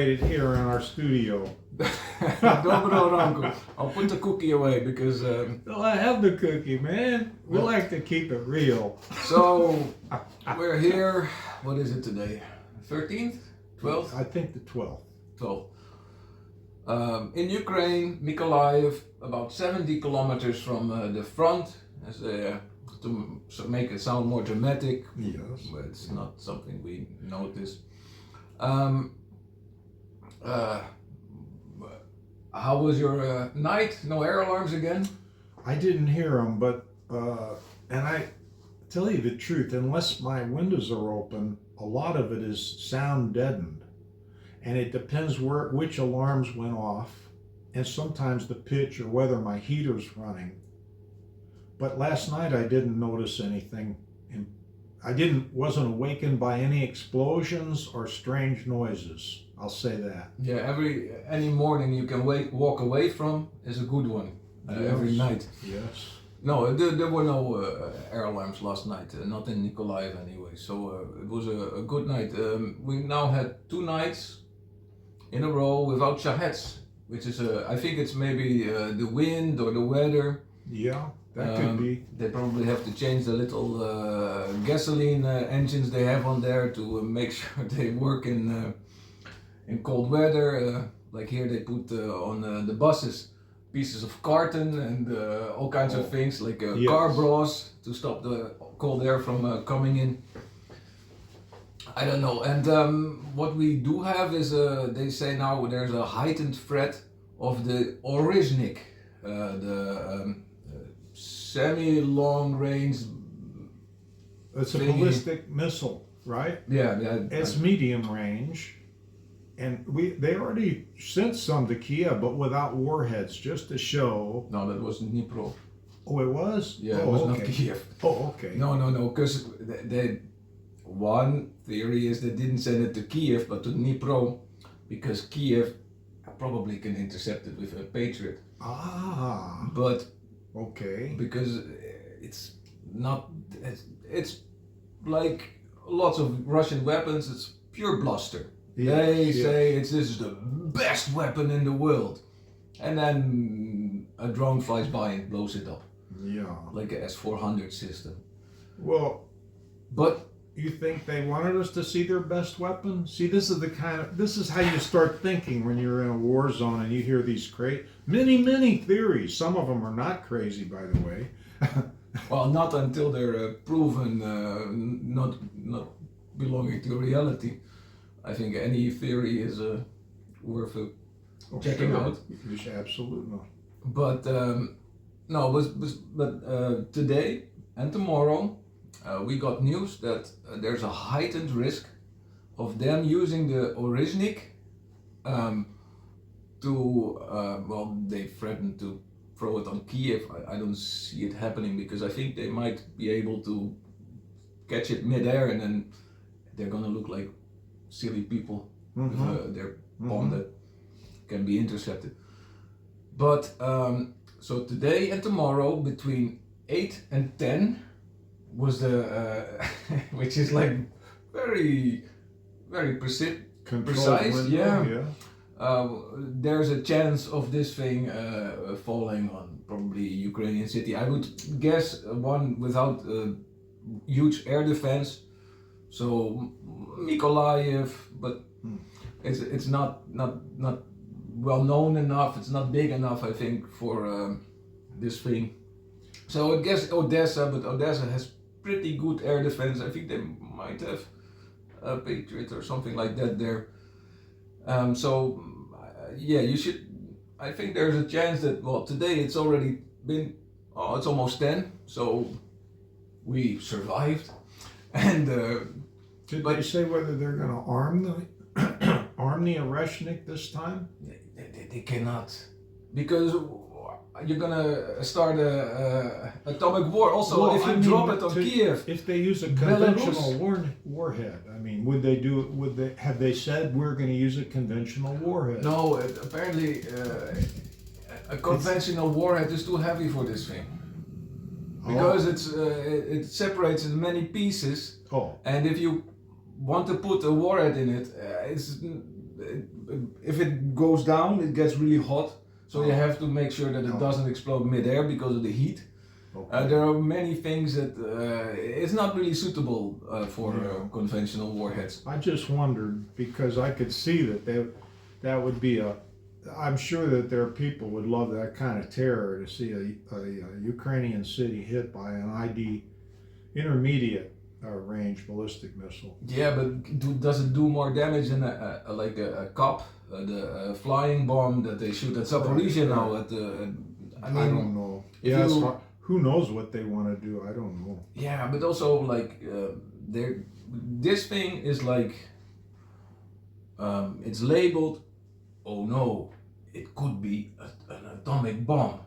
Here in our studio. Dobro Ranko. I'll put the cookie away because. Well, I have the cookie, man. We like to keep it real. So we're here. What is it today? 13th? 12th? I think the 12th. 12th. In Ukraine, Mykolaiv, about 70 kilometers from the front. To make it sound more dramatic, yes, but it's not something we notice. How was your night? No air alarms again? I didn't hear them, but and I tell you the truth, unless my windows are open, a lot of it is sound deadened, and it depends which alarms went off, and sometimes the pitch or whether my heater's running. But last night I didn't notice anything. I wasn't awakened by any explosions or strange noises. I'll say that. Yeah, any morning you can walk away from is a good one. Yes. Every night. Yes. No, there were no air alarms last night. Not in Mykolaiv anyway. So it was a good night. We now had 2 nights in a row without shahets, which is I think it's maybe the wind or the weather. Yeah. That could be. They probably have to change the little gasoline engines they have on there to make sure they work in cold weather. Like here they put on the buses pieces of carton and all kinds of things like yes. car bras to stop the cold air from coming in. I don't know. And what we do have is they say now there's a heightened threat of the Oreshnik, semi-long range. It's a ballistic missile, right? Yeah. It's medium range, and they already sent some to Kiev, but without warheads, just to show. No, that was Dnipro. Oh, it was. Yeah, it was not Kiev. Oh, okay. No, because one theory is they didn't send it to Kiev, but to Dnipro, because Kiev probably can intercept it with a Patriot. Ah. But. Okay. Because it's like lots of Russian weapons, it's pure bluster. Yes, They say this is the best weapon in the world. And then a drone flies by and blows it up. Yeah. Like a S-400 system. Well, but you think they wanted us to see their best weapon? See, this is how you start thinking when you're in a war zone and you hear these many theories. Some of them are not crazy, by the way. Well, not until they're proven not belonging to reality. I think any theory is worth checking out. Absolutely. But but today and tomorrow. We got news that there's a heightened risk of them using the Oreshnik they threatened to throw it on Kiev. I don't see it happening because I think they might be able to catch it mid-air and then they're gonna look like silly people with their bomb that can be intercepted. But so today and tomorrow between 8 and 10 was the which is like very precise. Window, yeah. There's a chance of this thing falling on probably Ukrainian city. I would guess one without huge air defense. So Mykolaiv, but it's not well known enough. It's not big enough, I think, for this thing. So I guess Odessa, but Odessa has pretty good air defense. I think they might have a Patriot or something like that there. You should. I think there's a chance that today it's already been. It's almost 10, so we survived. And did they say whether they're going to arm the Oreshnik this time? They cannot, because you're gonna start a atomic war. Also, if you drop it on Kiev, if they use a conventional warhead, I mean, have they said we're going to use a conventional warhead? No, apparently a conventional warhead is too heavy for this thing because it separates in many pieces. Oh. And if you want to put a warhead in it, if it goes down, it gets really hot. So you Oh. have to make sure that it Oh. doesn't explode mid-air because of the heat. Okay. There are many things that it's not really suitable for Yeah. conventional warheads. I just wondered because I could see that would be a. I'm sure that there are people would love that kind of terror to see a Ukrainian city hit by an intermediate range ballistic missile. Yeah, but does it do more damage than like a COP, the flying bomb that they shoot at Zaporizhia Right, now? right. At the, I don't know. if Yeah, it's you- hard. Who knows what they want to do? I don't know. yeah, but also like this thing is like it's labeled. Oh no, it could be an atomic bomb,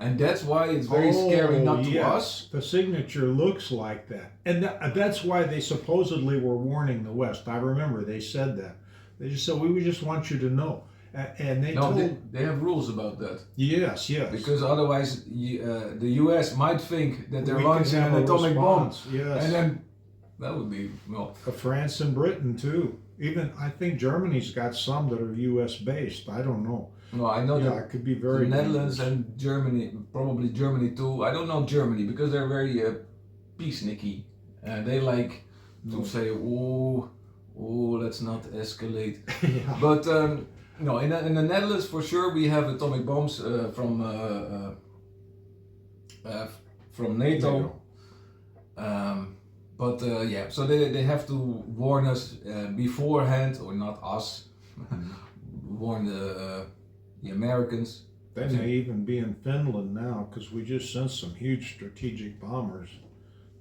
and that's why it's very scary not to yes. us. The signature looks like that. And that's why they supposedly were warning the West. I remember they said that. They just said, we just want you to know. And they No, told... they have rules about that. Yes, yes. Because otherwise, the U.S. might think that they're We can launching have an a atomic bomb, response, yes. and then that would be well. France and Britain, too. Even, I think Germany's got some that are U.S. based. I don't know. No, I know Yeah, that it could be very the Netherlands dangerous. and Germany, probably Germany too. I don't know Germany because they're very peacenicky, and they like to No. say, "Oh, let's not escalate." Yeah. But no, in the Netherlands for sure we have atomic bombs from NATO. But yeah, so they have to warn us beforehand, or not us, warn the Americans. They may even be in Finland now because we just sent some huge strategic bombers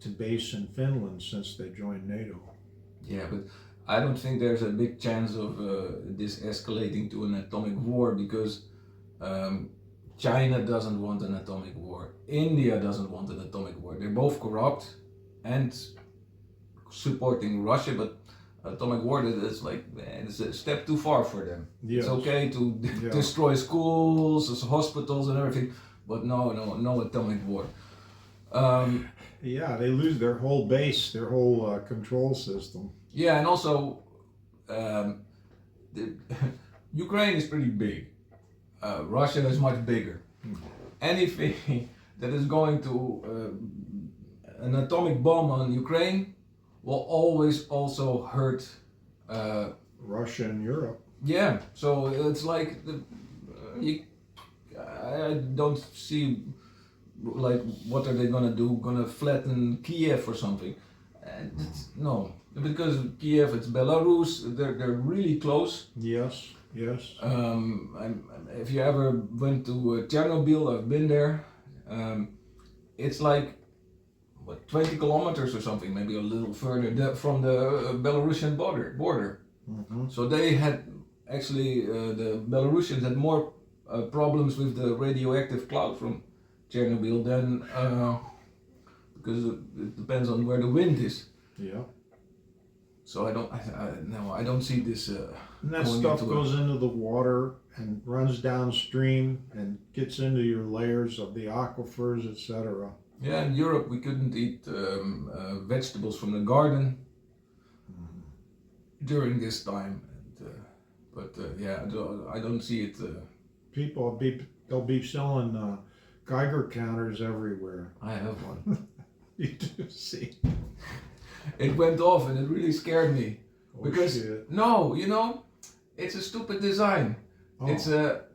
to base in Finland since they joined NATO. Yeah, but I don't think there's a big chance of this escalating to an atomic war because China doesn't want an atomic war. India doesn't want an atomic war. They're both corrupt and supporting Russia, but atomic war is like it's a step too far for them. Yes. It's okay to Yeah. destroy schools, hospitals, and everything, but no atomic war. Yeah, they lose their whole base, their whole control system. Yeah, and also Ukraine is pretty big. Russia is much bigger. Anything that is going to an atomic bomb on Ukraine will always also hurt. Russia and Europe. Yeah, so it's like I don't see like what are they gonna do? Gonna flatten Kiev or something? And no, because Kiev, it's Belarus. They're really close. Yes, yes. If you ever went to Chernobyl, I've been there. It's like 20 kilometers or something, maybe a little further from the Belarusian border. Mm-hmm. So they had actually the Belarusians had more problems with the radioactive cloud from Chernobyl than because it depends on where the wind is. Yeah. So I don't see this. And that going stuff into goes into the water and runs downstream and gets into your layers of the aquifers, etc. Yeah, in Europe we couldn't eat vegetables from the garden during this time, but yeah, I don't see it. They'll be selling Geiger counters everywhere. I have one. You do see. It went off and it really scared me Oh, because shit. no, it's a stupid design. Oh. It's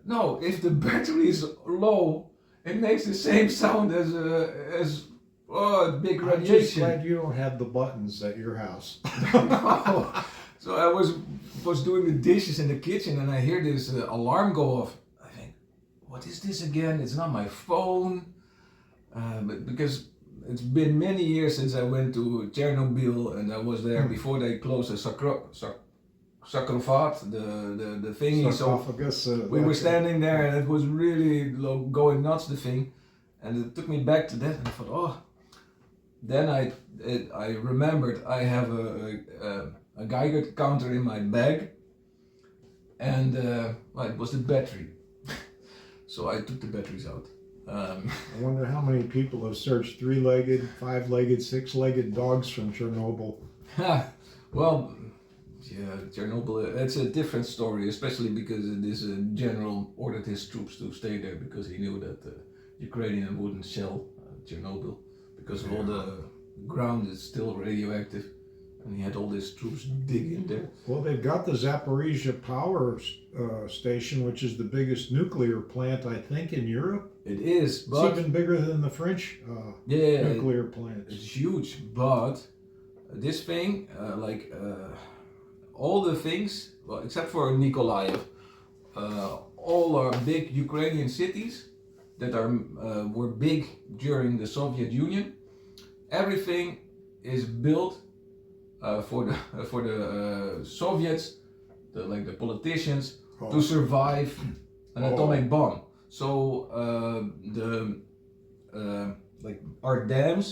no, if the battery is low, it makes the same sound as big I'm just radiation. glad you don't have the buttons at your house. No. So I was doing the dishes in the kitchen and I hear this alarm go off. I think, what is this again? It's not my phone, but because it's been many years since I went to Chernobyl and I was there before they closed the sarcophagus, the thingy. Sarcophagus, We were like standing there and it was really going nuts, the thing, and it took me back to that and I thought, oh. Then I remembered I have a Geiger counter in my bag, and well, it was the battery. So I took the batteries out. I wonder how many people have searched 3-legged, 5-legged, 6-legged dogs from Chernobyl. Well, Yeah, Chernobyl, it's a different story, especially because this general ordered his troops to stay there because he knew that Ukrainian wouldn't shell Chernobyl because all the ground is still radioactive, and he had all his troops dig in there. Well, they've got the Zaporizhia power station, which is the biggest nuclear plant, I think, in Europe. It is, but it's even bigger than the French nuclear plants. It's huge, but this thing, all the things, well, except for Nikolaev, all our big Ukrainian cities that were big during the Soviet Union, everything is built for the Soviets, the politicians, to survive an atomic bomb. So our dams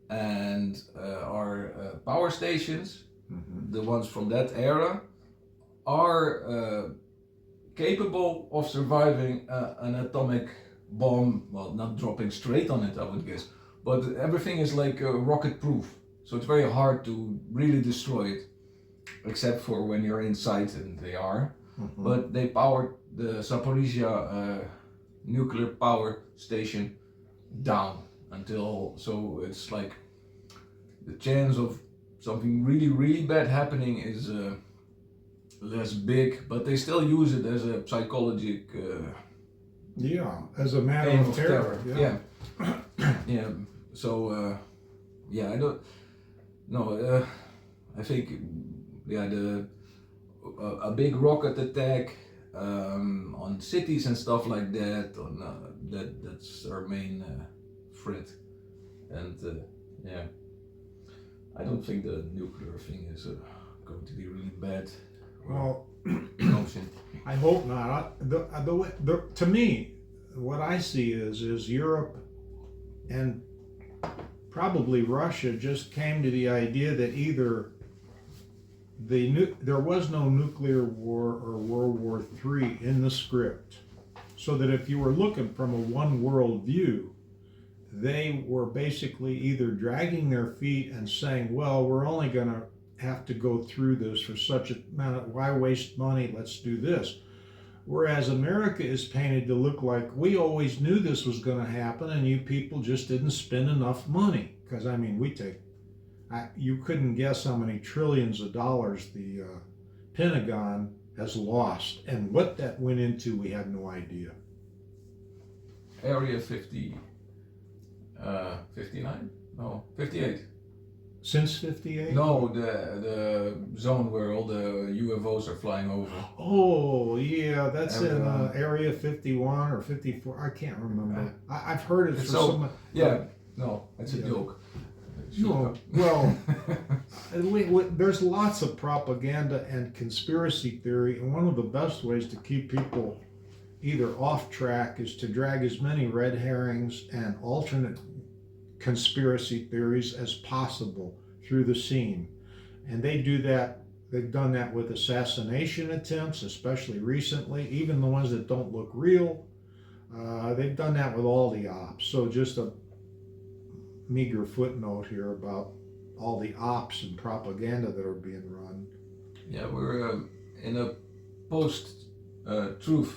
and our power stations, the ones from that era, are capable of surviving an atomic bomb. Well, not dropping straight on it, I would guess, but everything is like rocket proof. So it's very hard to really destroy it, except for when you're inside, and they are. But they powered the Zaporizhia nuclear power station down until, so it's like the chance of something really, really bad happening is less big, but they still use it as a psychological as a matter of terror. Yeah. Yeah. So I don't know. I think a big rocket attack on cities and stuff like that. That's our main threat, and I don't think the nuclear thing is going to be really bad. Well, notion. I hope not. To me, what I see is Europe and probably Russia just came to the idea that either there was no nuclear war or World War III in the script, so that if you were looking from a one world view, they were basically either dragging their feet and saying, well, we're only going to have to go through this for such a amount, why waste money, let's do this. Whereas America is painted to look like we always knew this was going to happen and you people just didn't spend enough money. Because I mean, you couldn't guess how many trillions of dollars the Pentagon has lost, and what that went into, we have no idea. Area 50, 59? No, 58. Since 58? No, the zone where all the UFOs are flying over. Oh, yeah, that's in Area 51 or 54. I can't remember. I've heard it for some. Yeah, no, it's a joke. No, well, there's lots of propaganda and conspiracy theory, and one of the best ways to keep people either off track is to drag as many red herrings and alternate conspiracy theories as possible through the scene. And they do that, they've done that with assassination attempts, especially recently, even the ones that don't look real. They've done that with all the ops. So just a meager footnote here about all the ops and propaganda that are being run. Yeah, we're in a post-truth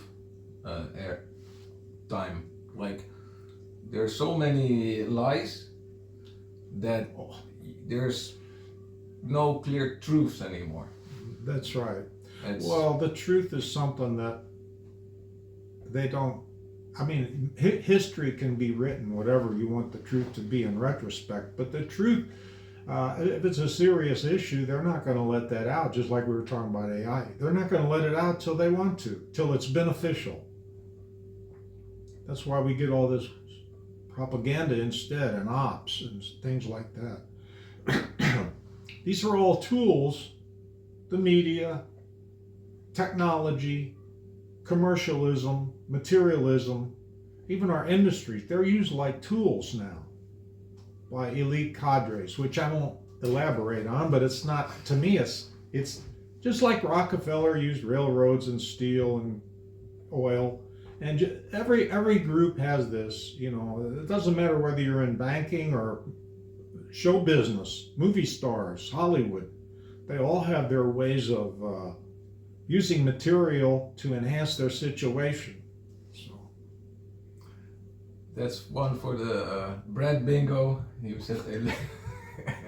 time. Like, there's so many lies that there's no clear truths anymore. That's right. Well, the truth is something that they don't. I mean, history can be written whatever you want the truth to be in retrospect, but the truth, if it's a serious issue, they're not going to let that out, just like we were talking about AI. They're not going to let it out till they want to, till it's beneficial. That's why we get all this propaganda instead, and ops and things like that. These are all tools, the media, technology, commercialism, materialism, even our industries, they're used like tools now by elite cadres, which I won't elaborate on, but it's not, to me, it's just like Rockefeller used railroads and steel and oil, and every group has this, you know. It doesn't matter whether you're in banking or show business, movie stars, Hollywood. They all have their ways of using material to enhance their situation. So That's one for the Brad Bingo. You said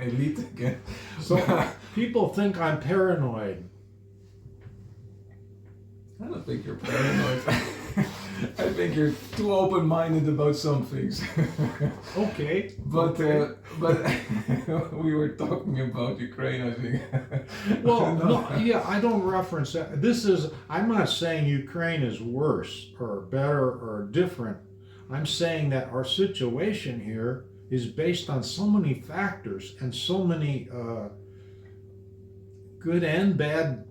elite again. so people think I'm paranoid. I don't think you're paranoid. I think you're too open-minded about some things. Okay. But okay. but we were talking about Ukraine, I think. Well, no, yeah, I don't reference that. I'm not saying Ukraine is worse or better or different. I'm saying that our situation here is based on so many factors and so many good and bad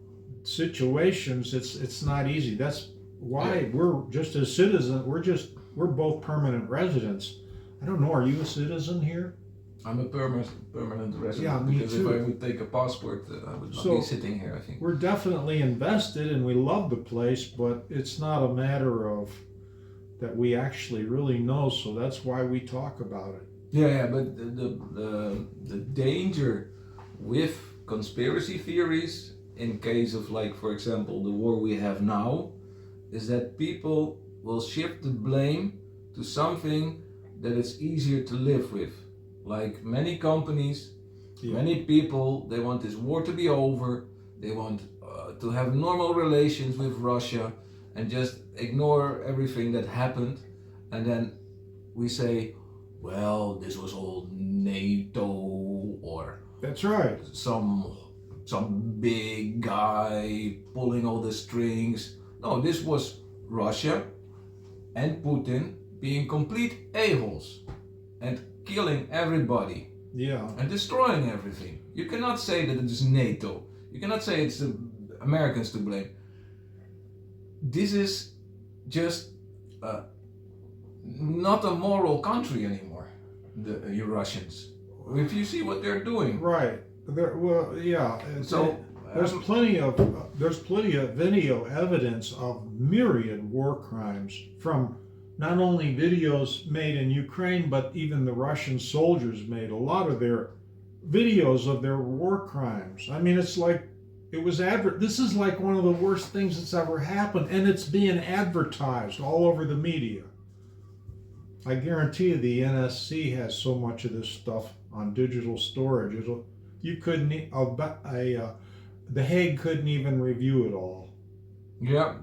situations. It's not easy. That's why we're just as citizens. We're both permanent residents. I don't know. Are you a citizen here? I'm a permanent resident, Yeah, me because too. if I would take a passport, I would not So- be sitting here, I think. We're definitely invested and we love the place, but it's not a matter of that we actually really know. So that's why we talk about it. Yeah, but the danger with conspiracy theories, in case of, like, for example, the war we have now, is that people will shift the blame to something that it's easier to live with. Like many companies, many people, they want this war to be over, they want to have normal relations with Russia and just ignore everything that happened, and then we say, well, this was all NATO or That's right. some big guy pulling all the strings. No, this was Russia and Putin being complete a-holes and killing everybody Yeah. and destroying everything. You cannot say that it is NATO. You cannot say it's the Americans to blame. This is just not a moral country anymore, you Russians. If you see what they're doing. Right. Well, yeah. So there's plenty of video evidence of myriad war crimes from not only videos made in Ukraine, but even the Russian soldiers made a lot of their videos of their war crimes. I mean, it's like this is like one of the worst things that's ever happened, and it's being advertised all over the media. I guarantee you the NSC has so much of this stuff on digital storage. The Hague couldn't even review it all. Yeah,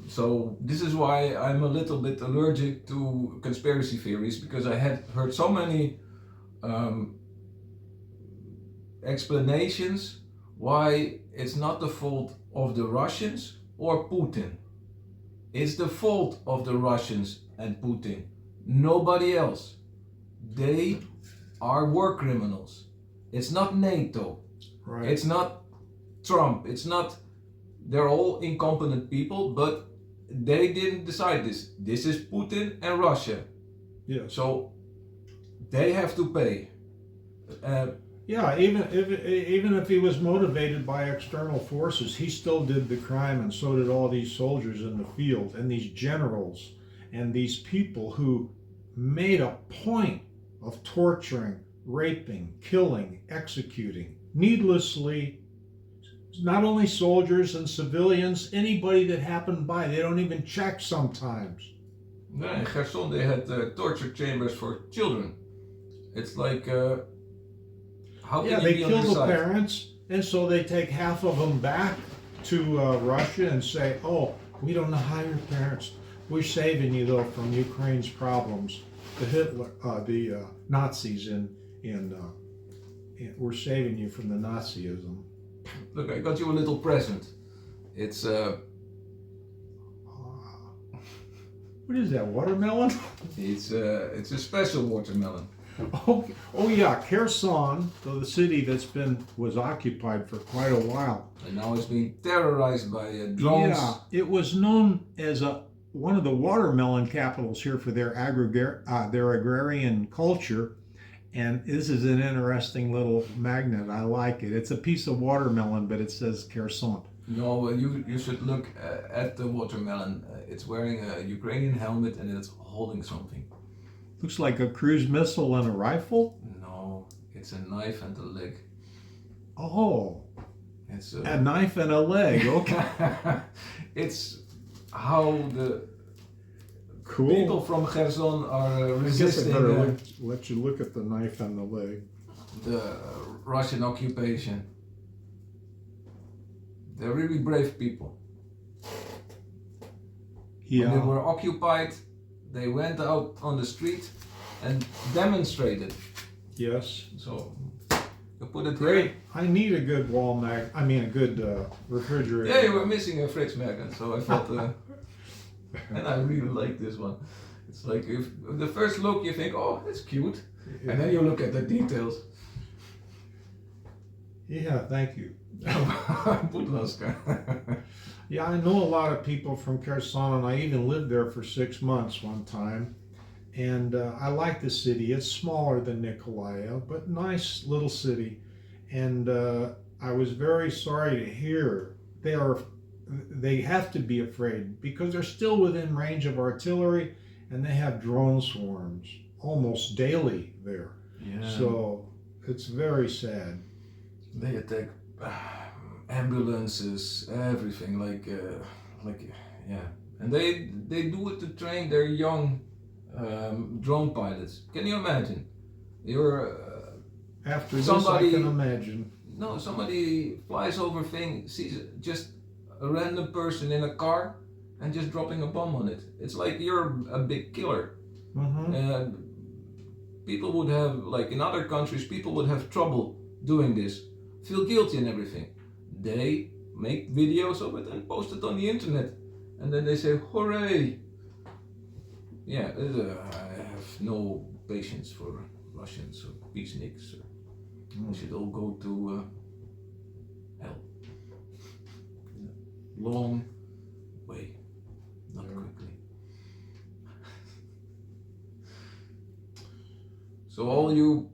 so this is why I'm a little bit allergic to conspiracy theories, because I had heard so many explanations why it's not the fault of the Russians or Putin. It's the fault of the Russians and Putin. Nobody else. They are war criminals. It's not NATO. Right. It's not Trump. It's not. They're all incompetent people, but they didn't decide this. This is Putin and Russia. Yes. So they have to pay. Yeah, even if he was motivated by external forces, he still did the crime, and so did all these soldiers in the field, and these generals, and these people who made a point of torturing, raping, killing, executing, needlessly, not only soldiers and civilians, anybody that happened by. They don't even check sometimes. Yeah, in Kherson they had torture chambers for children. It's like, how can they you be on kill their the side? parents, and so they take half of them back to Russia and say, "Oh, we don't know how your parents. We're saving you though from Ukraine's problems. The Nazis we're saving you from the Nazism." Look, I got you a little present. It's What is that? Watermelon? it's a special watermelon. Oh yeah, Kherson, the city was occupied for quite a while. And now it's being terrorized by drones. Yeah, it was known as one of the watermelon capitals here for their agrarian culture, and this is an interesting little magnet. I like it. It's a piece of watermelon, but it says Kherson. No, you should look at the watermelon. It's wearing a Ukrainian helmet and it's holding something. Looks like a cruise missile and a rifle. No, it's a knife and a leg. Oh, It's a knife and a leg. Okay. it's how the Cool. people from Kherson are I guess I resisting better let you look at the knife and the leg. the Russian occupation. They're really brave people. When they Yeah. were occupied, they went out on the street and demonstrated. Yes. So you put it Great. here. I need a good wall mag. I mean, a good refrigerator. Yeah, you were missing a fridge magnet, so I thought, and I really like this one. It's like if the first look you think, oh, that's cute, and then you look at the details. Yeah. Thank you. Budlaska. Yeah, I know a lot of people from Kherson, and I even lived there for 6 months one time. And I like the city. It's smaller than Nikolaev, but nice little city. And I was very sorry to hear they have to be afraid because they're still within range of artillery, and they have drone swarms almost daily there. Yeah. So it's very sad. They attack ambulances, everything, like yeah, and they do it to train their young drone pilots. Can you imagine? You're After somebody, this, I can imagine. no, somebody flies over thing, sees just a random person in a car, and just dropping a bomb on it. It's like you're a big killer. Mm-hmm. People would have, like in other countries, people would have trouble doing this, feel guilty and everything. They make videos of it and post it on the internet, and then they say, hooray! Yeah, I have no patience for Russians or peaceniks. They should all go to hell. Long way, not quickly. So all you